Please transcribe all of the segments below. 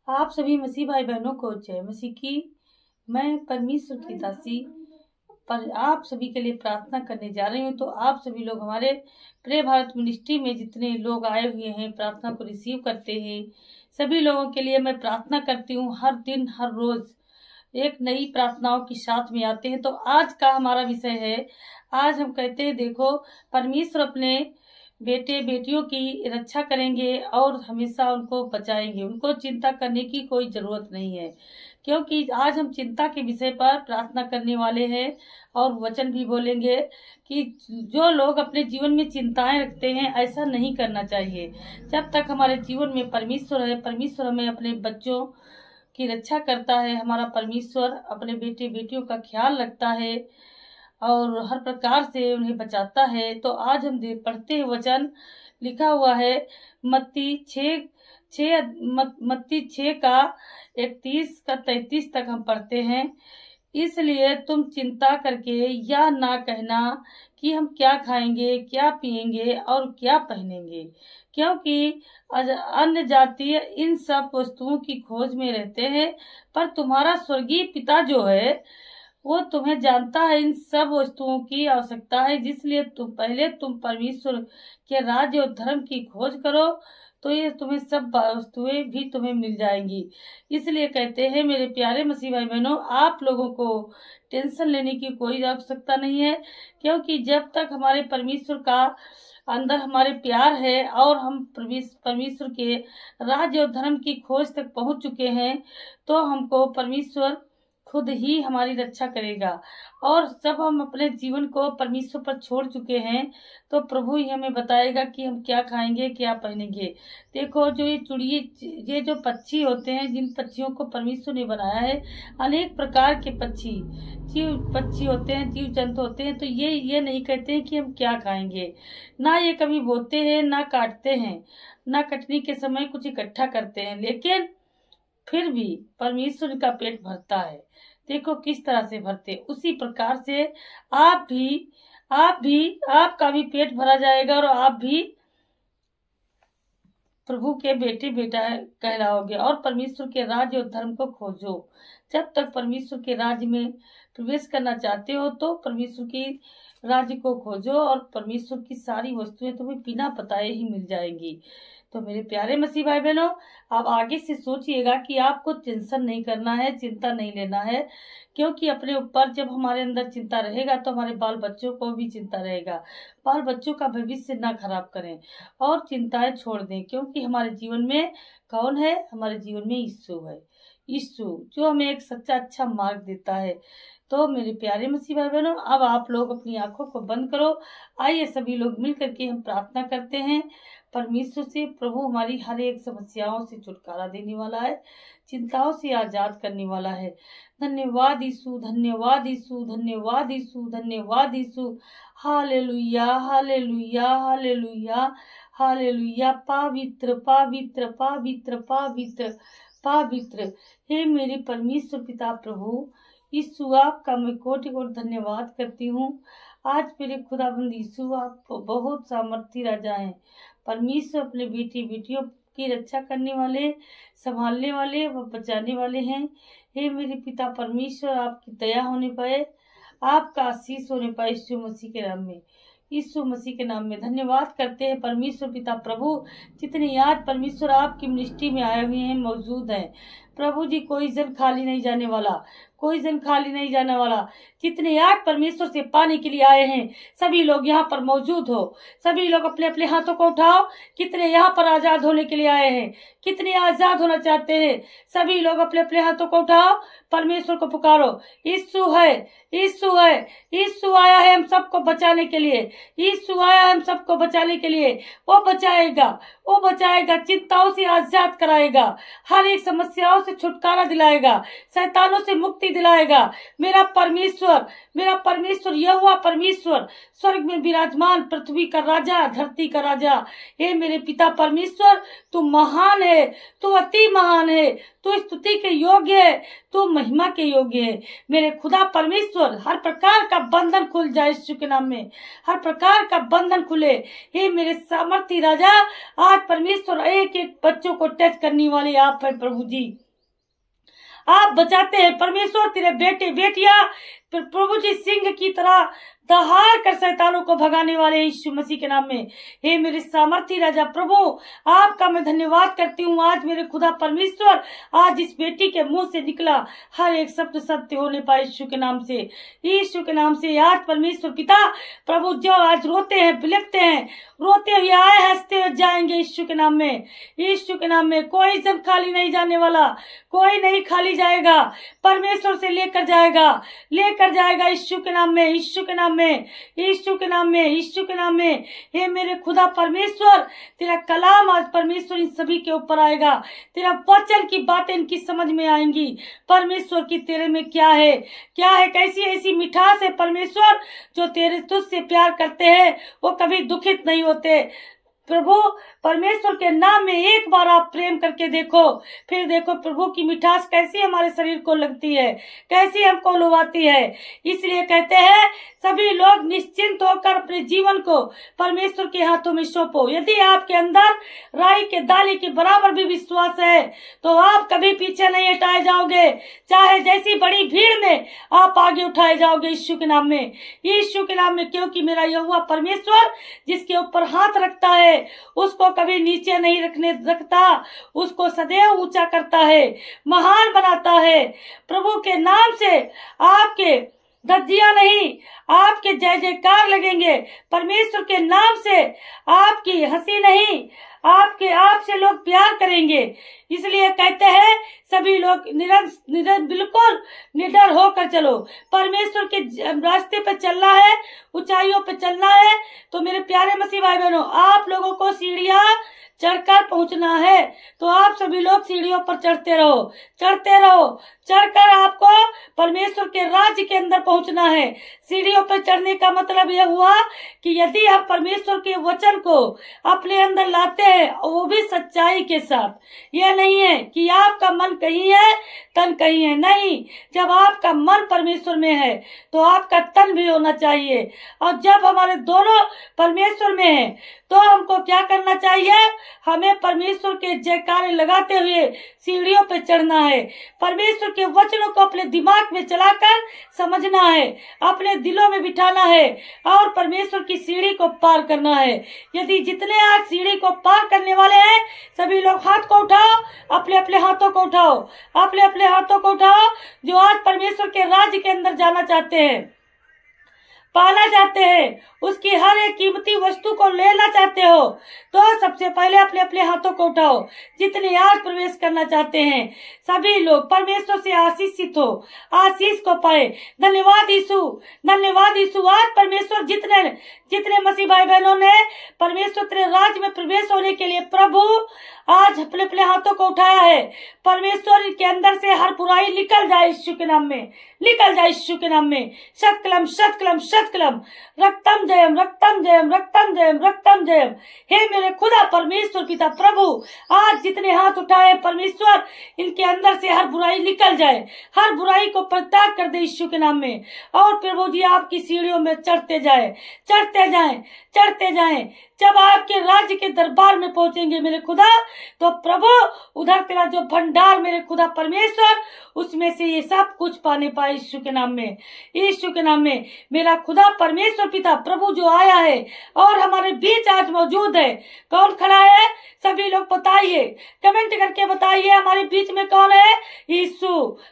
आप सभी मसीह भाई बहनों को जय मसीह की। मैं परमेश्वर की दासी पर आप सभी के लिए प्रार्थना करने जा रही हूँ। तो आप सभी लोग हमारे प्रे भारत मिनिस्ट्री में जितने लोग आए हुए हैं, प्रार्थना को रिसीव करते हैं, सभी लोगों के लिए मैं प्रार्थना करती हूँ। हर दिन हर रोज एक नई प्रार्थनाओं के साथ में आते हैं। तो आज का हमारा विषय है, आज हम कहते हैं देखो, परमेश्वर अपने बेटे बेटियों की रक्षा करेंगे और हमेशा उनको बचाएंगे। उनको चिंता करने की कोई जरूरत नहीं है, क्योंकि आज हम चिंता के विषय पर प्रार्थना करने वाले हैं और वचन भी बोलेंगे कि जो लोग अपने जीवन में चिंताएं रखते हैं, ऐसा नहीं करना चाहिए। जब तक हमारे जीवन में परमेश्वर है, परमेश्वर हमें अपने बच्चों की रक्षा करता है, हमारा परमेश्वर अपने बेटे बेटियों का ख्याल रखता है और हर प्रकार से उन्हें बचाता है। तो आज हम पढ़ते हैं वचन, लिखा हुआ है मत्ती 6 का 31 का 33 तक हम पढ़ते हैं। इसलिए तुम चिंता करके यह ना कहना कि हम क्या खाएंगे, क्या पिएंगे और क्या पहनेंगे, क्योंकि अन्य जातीय इन सब वस्तुओं की खोज में रहते हैं। पर तुम्हारा स्वर्गीय पिता जो है वो तुम्हें जानता है इन सब वस्तुओं की आवश्यकता है। जिसलिए तुम परमेश्वर के राज्य और धर्म की खोज करो, तो ये तुम्हें सब वस्तुएं भी तुम्हें मिल जाएंगी। इसलिए कहते हैं मेरे प्यारे मसीह भाई बहनों, आप लोगों को टेंशन लेने की कोई आवश्यकता नहीं है, क्योंकि जब तक हमारे परमेश्वर का अंदर हमारे प्यार है और हम परमेश्वर के राज्य और धर्म की खोज तक पहुंच चुके हैं, तो हमको परमेश्वर खुद ही हमारी रक्षा करेगा। और जब हम अपने जीवन को परमेश्वर पर छोड़ चुके हैं, तो प्रभु ही हमें बताएगा कि हम क्या खाएंगे, क्या पहनेंगे। देखो, जो ये चिड़िए, ये जो पक्षी होते हैं, जिन पक्षियों को परमेश्वर ने बनाया है, अनेक प्रकार के पक्षी होते हैं, जीव जंतु होते हैं। तो ये नहीं कहते हैं कि हम क्या खाएंगे। ना ये कभी बोते हैं, ना काटते हैं, ना कटनी के समय कुछ इकट्ठा करते हैं, लेकिन फिर भी परमेश्वर का पेट भरता है। देखो किस तरह से भरते, उसी प्रकार से आपका भी पेट भरा जाएगा और आप भी प्रभु के बेटे बेटा कहलाओगे। और परमेश्वर के राज्य और धर्म को खोजो। जब तक परमेश्वर के राज्य में प्रवेश करना चाहते हो, तो परमेश्वर के राज्य को खोजो और परमेश्वर की सारी वस्तुएं तुम्हें बिना बताए ही मिल जाएंगी। तो मेरे प्यारे मसीह भाई बहनों, आप आगे से सोचिएगा कि आपको टेंशन नहीं करना है, चिंता नहीं लेना है, क्योंकि अपने ऊपर जब हमारे अंदर चिंता रहेगा तो हमारे बाल बच्चों को भी चिंता रहेगा। बाल बच्चों का भविष्य ना खराब करें और चिंताएं छोड़ दें, क्योंकि हमारे जीवन में कौन है? हमारे जीवन में यीशु है। यीशु जो हमें एक सच्चा अच्छा मार्ग देता है। तो मेरे प्यारे मसीह भाई बहनों, अब आप लोग अपनी आंखों को बंद करो। आइए सभी लोग मिल करके हम प्रार्थना करते हैं परमेश्वर से। प्रभु हमारी हर एक समस्याओं से छुटकारा देने वाला है, चिंताओं से आजाद करने वाला है। धन्यवाद यीशु, धन्यवाद यीशु, धन्यवाद यीशु, धन्यवाद Yeshu. Hallelujah, hallelujah, hallelujah, hallelujah. पवित्र पवित्र पवित्र पवित्र पवित्र हे मेरे परमेश्वर पिता प्रभु यीशु, आपका मैं कोटि कोटि धन्यवाद करती हूँ। आज मेरे खुदाबंद यीशु, आप बहुत सामर्थी राजा हैं। परमेश्वर अपने बेटी बेटियों की रक्षा करने वाले, संभालने वाले व बचाने वाले हैं। हे मेरे पिता परमेश्वर, आपकी दया होने पाए, आपका आशीष होने पाए यीशु मसीह के नाम में, यीशु मसीह के नाम में धन्यवाद करते हैं परमेश्वर पिता प्रभु। जितने आज परमेश्वर आपकी मिनिस्ट्री में आए हुए हैं, मौजूद हैं प्रभु जी, कोई जन खाली नहीं जाने वाला, कोई जन खाली नहीं जाने वाला। जितने आज परमेश्वर से पाने के लिए आए हैं, सभी लोग यहाँ पर मौजूद हो। सभी लोग अपने अपने हाथों को उठाओ। कितने यहाँ पर आजाद होने के लिए आए हैं, कितने आजाद होना चाहते हैं, सभी लोग अपने अपने हाथों को उठाओ, परमेश्वर को पुकारो। यीशु है, यीशु है, यीशु आया है हम सबको बचाने के लिए, यीशु आया है हम सबको बचाने के लिए। वो बचाएगा, वो बचाएगा, चिंताओं से आजाद कराएगा, हर एक समस्याओं से से छुटकारा दिलाएगा, शैतानों से मुक्ति दिलाएगा। मेरा परमेश्वर यहोवा परमेश्वर स्वर्ग में विराजमान, पृथ्वी का राजा, धरती का राजा। हे मेरे पिता परमेश्वर, तू महान है, तू अति महान है, तू स्तुति के योग्य है, तू महिमा के योग्य है। मेरे खुदा परमेश्वर, हर प्रकार का बंधन खुल जाए यीशु के नाम में, हर प्रकार का बंधन खुले। हे मेरे सामर्थी राजा, आज परमेश्वर एक एक बच्चों को टच करने वाले आप हैं प्रभु जी। आप बचाते हैं परमेश्वर, तेरे बेटे बेटियां प्रभु जी सिंह की तरह दहाड़ कर शैतानों को भगाने वाले यीशु मसीह के नाम में। हे मेरे सामर्थी राजा प्रभु, आपका मैं धन्यवाद करती हूँ। आज मेरे खुदा परमेश्वर, आज इस बेटी के मुंह से निकला हर एक शब्द सत्य होने पाए यीशु के नाम से, यीशु के नाम से। आज परमेश्वर पिता प्रभु जो आज रोते हैं, बिलखते हैं, रोते हुए आए, हंसते हुए जाएंगे यीशु के नाम में, यीशु के नाम में। कोई जन खाली नहीं जाने वाला, कोई नहीं खाली जाएगा, परमेश्वर से लेकर जाएगा यीशु के नाम में, यीशु के नाम में, यीशु के नाम में, यीशु के नाम में। हे मेरे खुदा परमेश्वर, तेरा कलाम आज परमेश्वर इन सभी के ऊपर आएगा, तेरा वचन की बातें इनकी समझ में आएंगी परमेश्वर की तेरे में क्या है, कैसी ऐसी मिठास है परमेश्वर। जो तेरे तुझसे प्यार करते हैं वो कभी दुखित नहीं होते। प्रभु परमेश्वर के नाम में एक बार आप प्रेम करके देखो, फिर देखो प्रभु की मिठास कैसी हमारे शरीर को लगती है, कैसी हमको लुभाती है। इसलिए कहते हैं सभी लोग निश्चिंत होकर अपने जीवन को परमेश्वर के हाथों में सौंपो। यदि आपके अंदर राई के दाने के बराबर भी विश्वास है तो आप कभी पीछे नहीं हटाए जाओगे, चाहे जैसी बड़ी भीड़ में आप आगे उठाए जाओगे यीशु के नाम में, यीशु के नाम में। क्योंकि मेरा यहोवा परमेश्वर जिसके ऊपर हाथ रखता है उसको कभी नीचे नहीं रखता, उसको सदैव ऊंचा करता है, महान बनाता है। प्रभु के नाम से आपके धज्जियां नहीं, आपके जय जयकार लगेंगे। परमेश्वर के नाम से आपकी हंसी नहीं, आपसे लोग प्यार करेंगे। इसलिए कहते हैं सभी लोग बिल्कुल निडर होकर चलो। परमेश्वर के रास्ते पे चलना है, ऊंचाइयों पे चलना है। तो मेरे प्यारे मसीह भाई बहनों, आप लोगों को सीढ़ियां चढ़कर पहुंचना है तो आप सभी लोग सीढ़ियों पर चढ़ते रहो। चढ़कर आपको परमेश्वर के राज्य के अंदर पहुंचना है। सीढ़ियों पर चढ़ने का मतलब यह हुआ कि यदि हम परमेश्वर के वचन को अपने अंदर लाते हैं, वो भी सच्चाई के साथ। यह नहीं है कि आपका मन कहीं है तन कहीं है, नहीं। जब आपका मन परमेश्वर में है तो आपका तन भी होना चाहिए। और जब हमारे दोनों परमेश्वर में है तो हमको क्या करना चाहिए? हमें परमेश्वर के जयकारे लगाते हुए सीढ़ियों पे चढ़ना है। परमेश्वर के वचनों को अपने दिमाग में चलाकर समझना है, अपने दिलों में बिठाना है और परमेश्वर की सीढ़ी को पार करना है। यदि जितने आज सीढ़ी को पार करने वाले हैं सभी लोग हाथ को उठाओ, अपने अपने हाथों को उठाओ, अपने अपने हाथों को उठाओ। जो आज परमेश्वर के राज्य के अंदर जाना चाहते हैं, पाना चाहते हैं, उसकी हर एक कीमती वस्तु को लेना चाहते हो तो सबसे पहले अपने अपने हाथों को उठाओ। जितने आज प्रवेश करना चाहते हैं सभी लोग परमेश्वर से आशीषित हो, आशीष को पाए। धन्यवाद यीशु, धन्यवाद यीशु। आज परमेश्वर जितने मसीह भाई बहनों ने परमेश्वर तेरे राज्य में प्रवेश होने के लिए प्रभु आज अपने अपने हाथों को उठाया है। परमेश्वर के अंदर से हर बुराई निकल जाए यीशु के नाम में, निकल जाए यीशु के नाम में। शतकलम शतकलम शतकलम, रक्तम जयम रक्तम जयम रक्तम जयम रक्तम जयम। हे मेरे खुदा परमेश्वर पिता प्रभु, आज जितने हाथ उठाए परमेश्वर इनके अंदर से हर बुराई निकल जाए, हर बुराई को परित्याग कर दे यीशु के नाम में। और प्रभु जी आपकी सीढ़ियों में चढ़ते जाए, चढ़ते जाए, चढ़ते जाए। जब आपके राज्य के दरबार में पहुंचेंगे मेरे खुदा तो प्रभु उधर तेरा जो भंडार मेरे खुदा परमेश्वर उसमें से ये सब कुछ पाने पाए यीशु के नाम में, यीशु के नाम में। मेरा खुदा परमेश्वर पिता प्रभु जो आया है और हमारे बीच आज मौजूद है, कौन खड़ा है? सभी लोग बताइए, कमेंट करके बताइए हमारे बीच में कौन है? यीशु।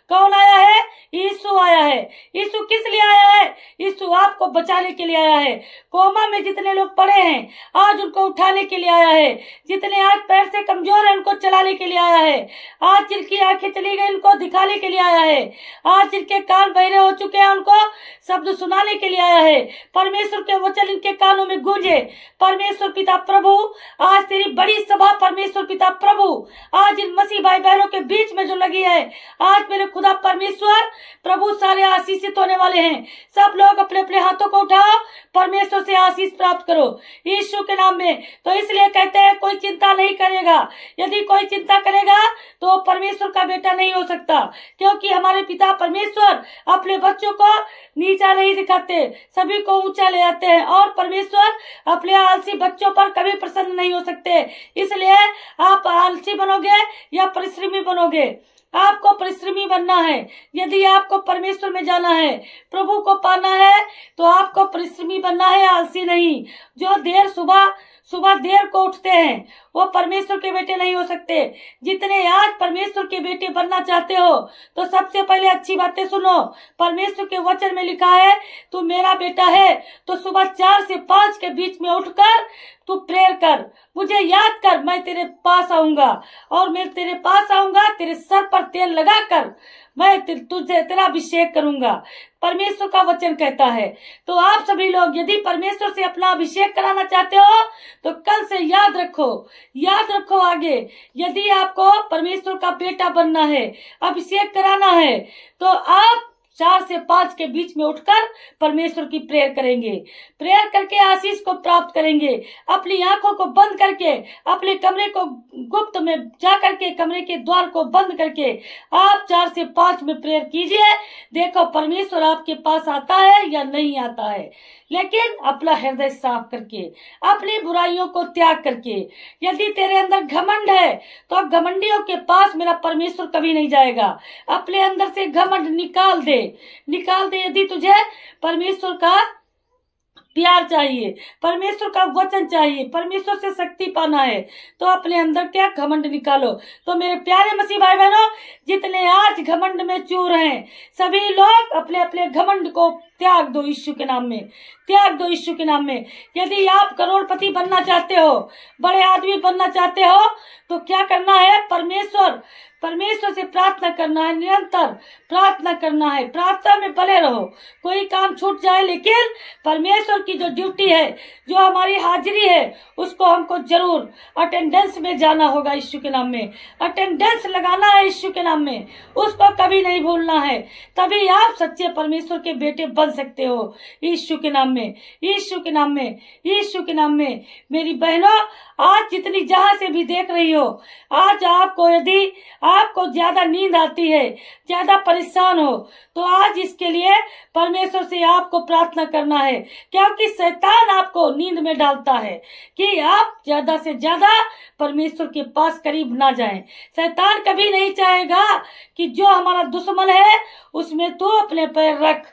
कौन आया है? यीशु आया है। यीशु किस लिए आया है? यीशु आपको बचाने के लिए आया है। कोमा में जितने लोग पड़े हैं आज उनको उठाने के लिए आया है। जितने आज पैर से कमजोर है उनको चलाने के लिए आया है। आज जिनकी आंखें चली गई उनको दिखाने के लिए आया है। आज जिनके कान बहरे हो चुके हैं उनको शब्द सुनाने के लिए आया है। परमेश्वर के वचन इनके कानों में गूंजे। परमेश्वर पिता प्रभु आज तेरी बड़ी सभा परमेश्वर पिता प्रभु आज इन मसीह भाई बहनों के बीच में जो लगी है, आज मेरे खुदा परमेश्वर प्रभु सारे आशीषित होने वाले हैं। सब लोग अपने अपने हाथों को उठाओ, परमेश्वर से आशीष प्राप्त करो यीशु के नाम में। तो इसलिए कहते हैं कोई चिंता नहीं करेगा। यदि कोई चिंता करेगा तो परमेश्वर का बेटा नहीं हो सकता, क्योंकि हमारे पिता परमेश्वर अपने बच्चों को नीचा नहीं दिखाते, सभी को ऊंचा ले जाते हैं। और परमेश्वर अपने आलसी बच्चों पर कभी प्रसन्न नहीं हो सकते। इसलिए आप आलसी बनोगे या परिश्रमी बनोगे? आपको परिश्रमी बनना है। यदि आपको परमेश्वर में जाना है, प्रभु को पाना है, तो आपको परिश्रमी बनना है, आलसी नहीं। जो सुबह देर को उठते हैं वो परमेश्वर के बेटे नहीं हो सकते। जितने आज परमेश्वर के बेटे बनना चाहते हो तो सबसे पहले अच्छी बातें सुनो। परमेश्वर के वचन में लिखा है, तू मेरा बेटा है तो सुबह 4 से 5 के बीच में उठकर तू प्रेयर कर, मुझे याद कर, मैं तेरे पास आऊंगा और मैं तेरे पास आऊंगा, तेरे सर पर तेल लगाकर मैं तुझे तेरा अभिषेक करूंगा। परमेश्वर का वचन कहता है। तो आप सभी लोग यदि परमेश्वर से अपना अभिषेक कराना चाहते हो तो कल से याद रखो आगे, यदि आपको परमेश्वर का बेटा बनना है, अभिषेक कराना है, तो आप 4 से 5 के बीच में उठकर परमेश्वर की प्रेयर करेंगे। प्रेयर करके आशीष को प्राप्त करेंगे। अपनी आंखों को बंद करके, अपने कमरे को गुप्त में जा करके, कमरे के द्वार को बंद करके आप 4 से 5 में प्रेयर कीजिए। देखो परमेश्वर आपके पास आता है या नहीं आता है, लेकिन अपना हृदय साफ करके, अपनी बुराइयों को त्याग करके। यदि तेरे अंदर घमंड है तो घमंडियों के पास मेरा परमेश्वर कभी नहीं जाएगा। अपने अंदर से घमंड निकाल दे। यदि तुझे परमेश्वर का प्यार चाहिए, परमेश्वर का वचन चाहिए, परमेश्वर से शक्ति पाना है, तो अपने अंदर क्या घमंड निकालो। तो मेरे प्यारे मसीह भाई बहनों, जितने आज घमंड में चूर हैं, सभी लोग अपने अपने घमंड को त्याग दो यीशु के नाम में, त्याग दो यीशु के नाम में। यदि आप करोड़पति बनना चाहते हो, बड़े आदमी बनना चाहते हो, तो क्या करना है? परमेश्वर से प्रार्थना करना है, निरंतर प्रार्थना करना है, प्रार्थना में बने रहो। कोई काम छूट जाए, लेकिन परमेश्वर की जो ड्यूटी है, जो हमारी हाजिरी है, उसको हमको जरूर अटेंडेंस में जाना होगा यीशु के नाम में। अटेंडेंस लगाना है यीशु के नाम में, उसको कभी नहीं भूलना है। तभी आप सच्चे परमेश्वर के बेटे बन सकते हो यीशु के नाम में, यीशु के नाम में, यीशु के नाम में। मेरी बहनों, आज जितनी जहां से भी देख रही हो, आज आपको यदि आपको ज्यादा नींद आती है, ज्यादा परेशान हो, तो आज इसके लिए परमेश्वर से आपको प्रार्थना करना है, क्योंकि शैतान आपको नींद में डालता है कि आप ज्यादा से ज्यादा परमेश्वर के पास करीब ना जाएं। शैतान कभी नहीं चाहेगा कि जो हमारा दुश्मन है उसमें तो अपने पैर रख।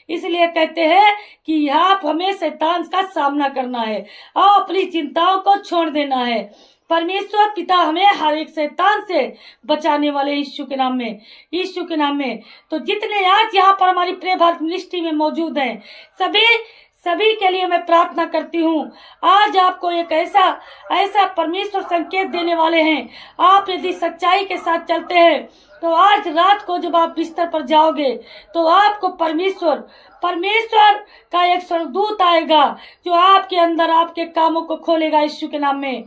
इसलिए कहते हैं कि आप हमें शैतान का सामना करना है और अपनी चिंताओं को छोड़ देना है। परमेश्वर पिता हमें हर एक शैतान से बचाने वाले यीशु के नाम में, यीशु के नाम में। तो जितने आज यहाँ पर हमारी प्रे भारत मिनिस्ट्री में मौजूद हैं, सभी के लिए मैं प्रार्थना करती हूँ। आज आपको एक ऐसा परमेश्वर संकेत देने वाले हैं। आप यदि सच्चाई के साथ चलते हैं तो आज रात को जब आप बिस्तर पर जाओगे तो आपको परमेश्वर का एक स्वर्गदूत आएगा जो आपके अंदर आपके कामों को खोलेगा यीशु के नाम में,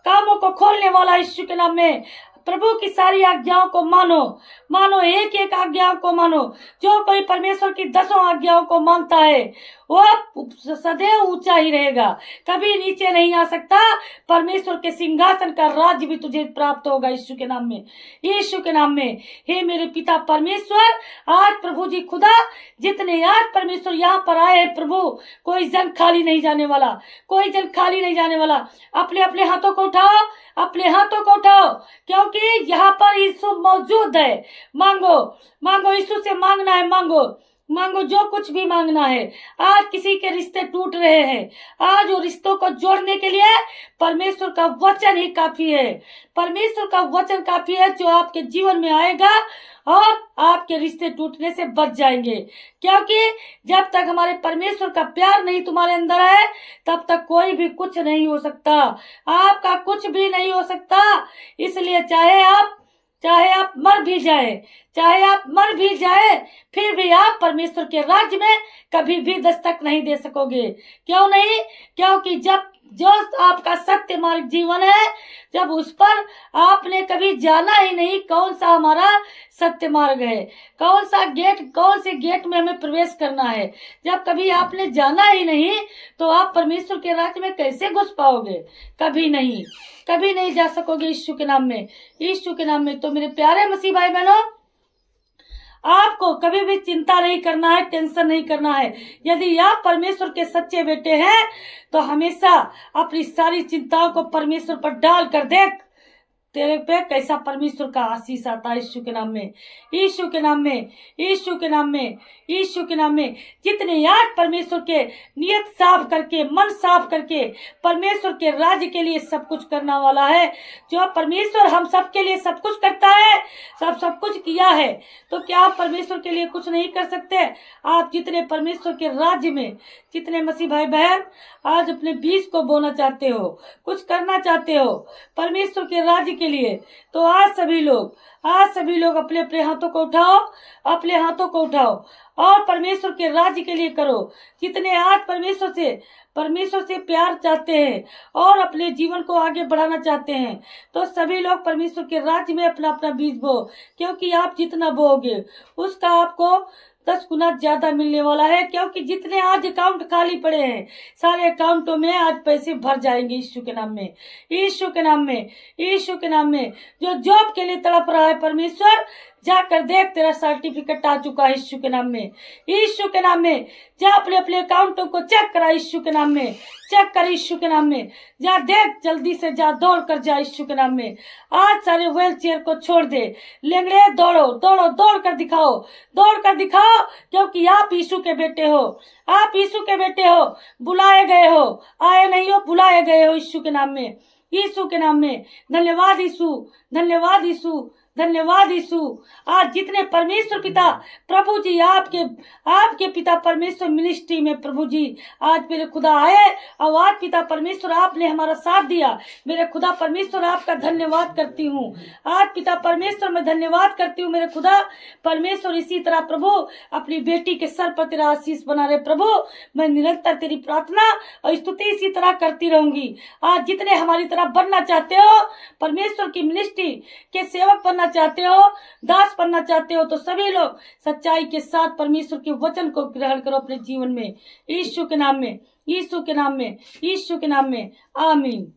कामों को खोलने वाला यीशु के नाम में। प्रभु की सारी आज्ञाओं को मानो, एक एक आज्ञाओं को मानो। जो कोई परमेश्वर की 10 आज्ञाओं को मानता है वो सदैव ऊंचा ही रहेगा, कभी नीचे नहीं आ सकता। परमेश्वर के सिंहासन का राज्य भी तुझे प्राप्त होगा यीशु के नाम में, यीशु के नाम में। हे मेरे पिता परमेश्वर, आज प्रभु जी खुदा, जितने आज परमेश्वर यहाँ पर आए हैं प्रभु, कोई जन खाली नहीं जाने वाला, कोई जन खाली नहीं जाने वाला। अपने अपने हाथों को उठाओ, अपने हाथों को उठाओ, क्योंकि यहाँ पर यीशु मौजूद है। मांगो यीशु से मांगना है, मांगो जो कुछ भी मांगना है। आज किसी के रिश्ते टूट रहे हैं, आज वो रिश्तों को जोड़ने के लिए परमेश्वर का वचन ही काफी है। परमेश्वर का वचन काफी है जो आपके जीवन में आएगा और आपके रिश्ते टूटने से बच जाएंगे। क्योंकि जब तक हमारे परमेश्वर का प्यार नहीं तुम्हारे अंदर है, तब तक कोई भी कुछ नहीं हो सकता, आपका कुछ भी नहीं हो सकता। इसलिए चाहे आप मर भी जाए, फिर भी आप परमेश्वर के राज्य में कभी भी दस्तक नहीं दे सकोगे। क्यों नहीं? क्योंकि जब जो आपका सत्य मार्ग जीवन है, जब उस पर आपने कभी जाना ही नहीं कौन सा हमारा सत्य मार्ग है, कौन सा गेट, कौन से गेट में हमें प्रवेश करना है, जब कभी आपने जाना ही नहीं तो आप परमेश्वर के राज्य में कैसे घुस पाओगे? कभी नहीं, कभी नहीं जा सकोगे यीशु के नाम में, यीशु के नाम में। तो मेरे प्यारे मसीह भाई बहनों, आपको कभी भी चिंता नहीं करना है, टेंशन नहीं करना है। यदि आप परमेश्वर के सच्चे बेटे हैं तो हमेशा अपनी सारी चिंताओं को परमेश्वर पर डाल कर देख, तेरे पे कैसा परमेश्वर का आशीष आता है यीशु के नाम में, यीशु के नाम में, यीशु के नाम में, यीशु के नाम में। जितने आज परमेश्वर के नियत साफ करके, मन साफ करके परमेश्वर के राज्य के लिए सब कुछ करने वाला है, जो परमेश्वर हम सब के लिए सब कुछ करता है, सब कुछ किया है, तो क्या आप परमेश्वर के लिए कुछ नहीं कर सकते? आप जितने परमेश्वर के राज्य में, जितने मसीह भाई बहन आज अपने बीज को बोना चाहते हो, कुछ करना चाहते हो परमेश्वर के राज्य के लिए, तो आज सभी लोग अपने अपने हाथों को उठाओ, अपने हाथों को उठाओ और परमेश्वर के राज्य के लिए करो। जितने आज परमेश्वर से प्यार चाहते हैं और अपने जीवन को आगे बढ़ाना चाहते हैं, तो सभी लोग परमेश्वर के राज्य में अपना अपना बीज बो, क्योंकि आप जितना बोओगे उसका आपको 10 गुना ज्यादा मिलने वाला है। क्योंकि जितने आज अकाउंट खाली पड़े हैं, सारे अकाउंटों में आज पैसे भर जाएंगे यीशु के नाम में, यीशु के नाम में, यीशु के नाम में। जो जॉब के लिए तड़प रहा है, परमेश्वर जाकर देख, तेरा सर्टिफिकेट आ चुका है यीशु के नाम में, यीशु के नाम में। जा अपने अपने अकाउंटों को चेक करा यीशु के नाम में, चेक कर यीशु के नाम में, जा देख, जल्दी से जा, दौड़ कर जा यीशु के नाम में। आज सारे व्हील चेयर को छोड़ दे, लेंगड़े दौड़ो, दौड़ो, दौड़ कर दिखाओ, दौड़ कर दिखाओ, क्योंकि आप यीशु के बेटे हो, आप यीशु के बेटे हो, बुलाए गए हो, आए नहीं हो, बुलाए गए हो यीशु के नाम में, यीशु के नाम में। धन्यवाद यीशु, धन्यवाद यीशु, धन्यवाद यीशु। आज जितने परमेश्वर पिता प्रभु जी, आपके पिता परमेश्वर मिनिस्ट्री में प्रभु जी आज मेरे खुदा आए, और आज पिता परमेश्वर आपने हमारा साथ दिया, मेरे खुदा परमेश्वर आपका धन्यवाद करती हूँ। आज पिता परमेश्वर मैं धन्यवाद करती हूँ मेरे खुदा परमेश्वर। इसी तरह प्रभु अपनी बेटी के सर पर तेरा आशीष बना रहे प्रभु, मैं निरंतर तेरी प्रार्थना और स्तुति इसी तरह करती रहूंगी। आज जितने हमारी तरह बनना चाहते हो, परमेश्वर की मिनिस्ट्री के सेवक बनना चाहते हो, दास बनना चाहते हो, तो सभी लोग सच्चाई के साथ परमेश्वर के वचन को ग्रहण करो अपने जीवन में, यीशु के नाम में, यीशु के नाम में, यीशु के नाम में। आमीन।